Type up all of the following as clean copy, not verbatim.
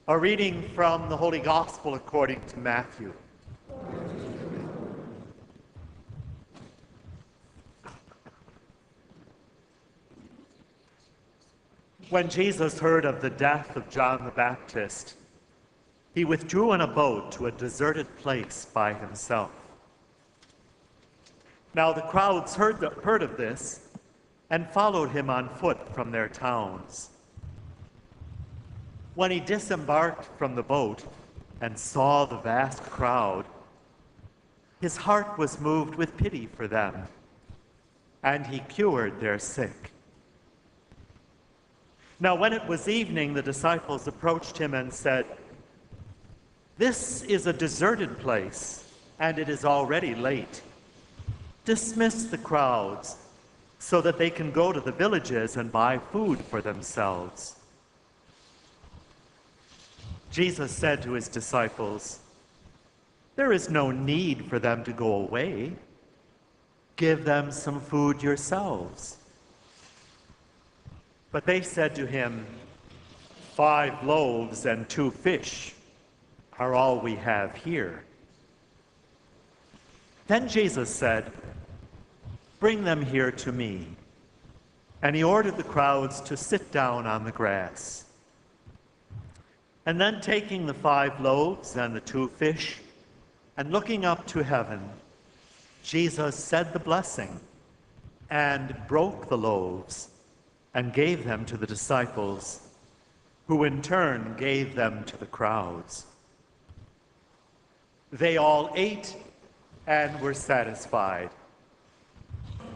A reading from the Holy Gospel according to Matthew. When Jesus heard of the death of John the Baptist, he withdrew in a boat to a deserted place by himself. Now the crowds heard of this and followed him on foot from their towns. When he disembarked from the boat and saw the vast crowd, his heart was moved with pity for them, and he cured their sick. Now when it was evening, the disciples approached him and said, "This is a deserted place, and it is already late. Dismiss the crowds so that they can go to the villages and buy food for themselves." Jesus said to his disciples, "There is no need for them to go away. Give them some food yourselves." But they said to him, 5 loaves and 2 fish are all we have here." Then Jesus said, "Bring them here to me." And he ordered the crowds to sit down on the grass. And then taking the 5 loaves and the 2 fish, and looking up to heaven, Jesus said the blessing, and broke the loaves, and gave them to the disciples, who in turn gave them to the crowds. They all ate and were satisfied.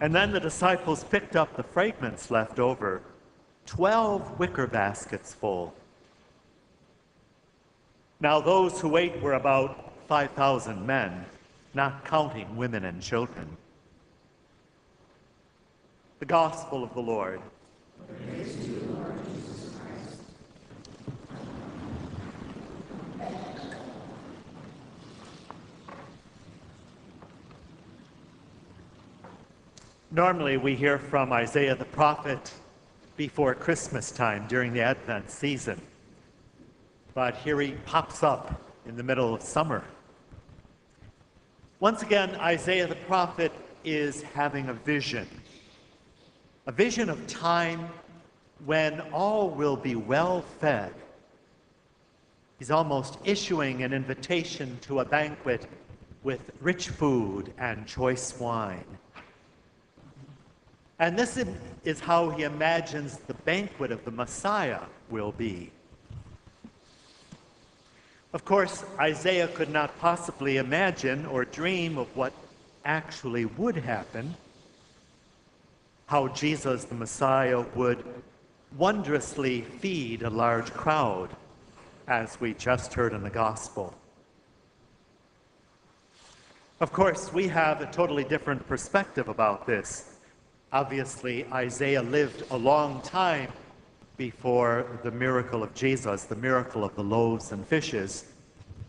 And then the disciples picked up the fragments left over, 12 wicker baskets full. Now those who ate were about 5,000 men, not counting women and children. The Gospel of the Lord. Praise to you, Lord Jesus Christ. Normally we hear from Isaiah the prophet before Christmas time during the Advent season. But here he pops up in the middle of summer. Once again, Isaiah the prophet is having a vision of time when all will be well fed. He's almost issuing an invitation to a banquet with rich food and choice wine. And this is how he imagines the banquet of the Messiah will be. Of course, Isaiah could not possibly imagine or dream of what actually would happen, how Jesus the Messiah would wondrously feed a large crowd, as we just heard in the Gospel. Of course, we have a totally different perspective about this. Obviously, Isaiah lived a long time before the miracle of Jesus, the miracle of the loaves and fishes,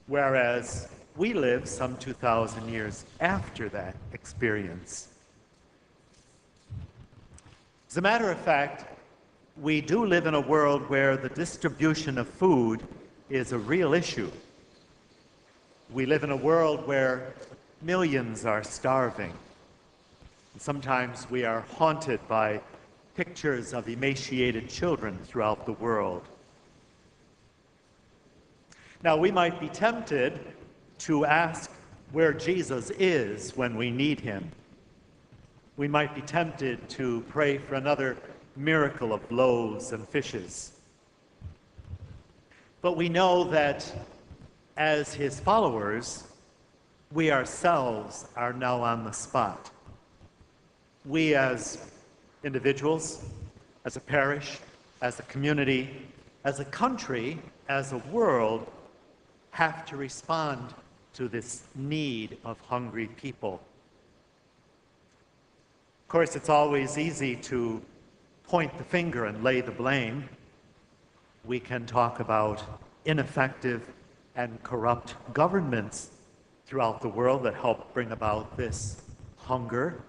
whereas we live some 2,000 years after that experience. As a matter of fact, we do live in a world where the distribution of food is a real issue. We live in a world where millions are starving. Sometimes we are haunted by pictures of emaciated children throughout the world. Now, we might be tempted to ask where Jesus is when we need him. We might be tempted to pray for another miracle of loaves and fishes. But we know that as his followers, we ourselves are now on the spot. We as individuals, as a parish, as a community, as a country, as a world, have to respond to this need of hungry people. Of course, it's always easy to point the finger and lay the blame. We can talk about ineffective and corrupt governments throughout the world that help bring about this hunger.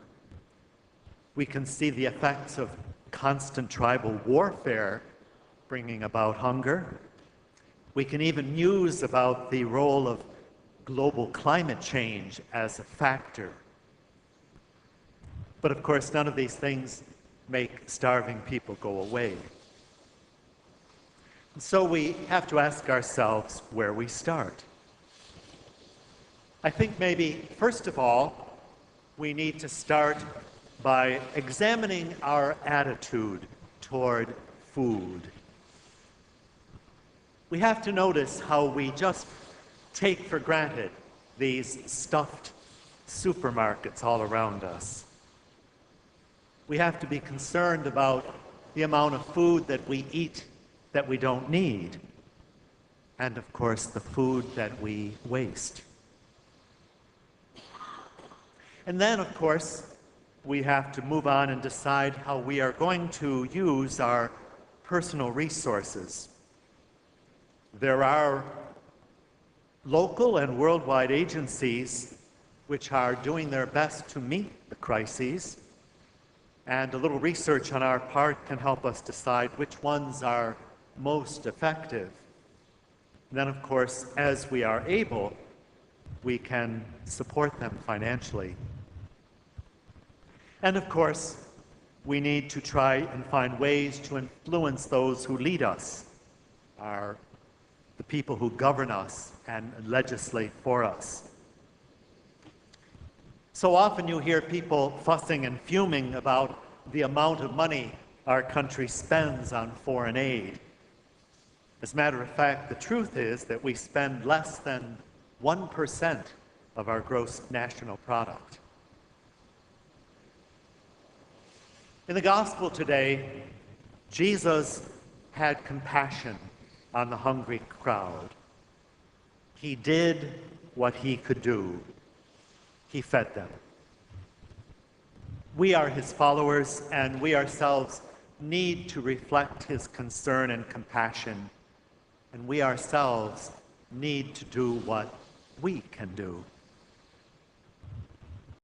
We can see the effects of constant tribal warfare bringing about hunger. We can even muse about the role of global climate change as a factor. But of course, none of these things make starving people go away. And so we have to ask ourselves where we start. I think maybe, first of all, we need to start by examining our attitude toward food. We have to notice how we just take for granted these stuffed supermarkets all around us. We have to be concerned about the amount of food that we eat that we don't need, and of course the food that we waste. And then, of course, we have to move on and decide how we are going to use our personal resources. There are local and worldwide agencies which are doing their best to meet the crises, and a little research on our part can help us decide which ones are most effective. And then, of course, as we are able, we can support them financially. And of course, we need to try and find ways to influence those who lead us, the people who govern us and legislate for us. So often you hear people fussing and fuming about the amount of money our country spends on foreign aid. As a matter of fact, the truth is that we spend less than 1% of our gross national product. In the gospel today, Jesus had compassion on the hungry crowd. He did what he could do. He fed them. We are his followers, and we ourselves need to reflect his concern and compassion, and we ourselves need to do what we can do.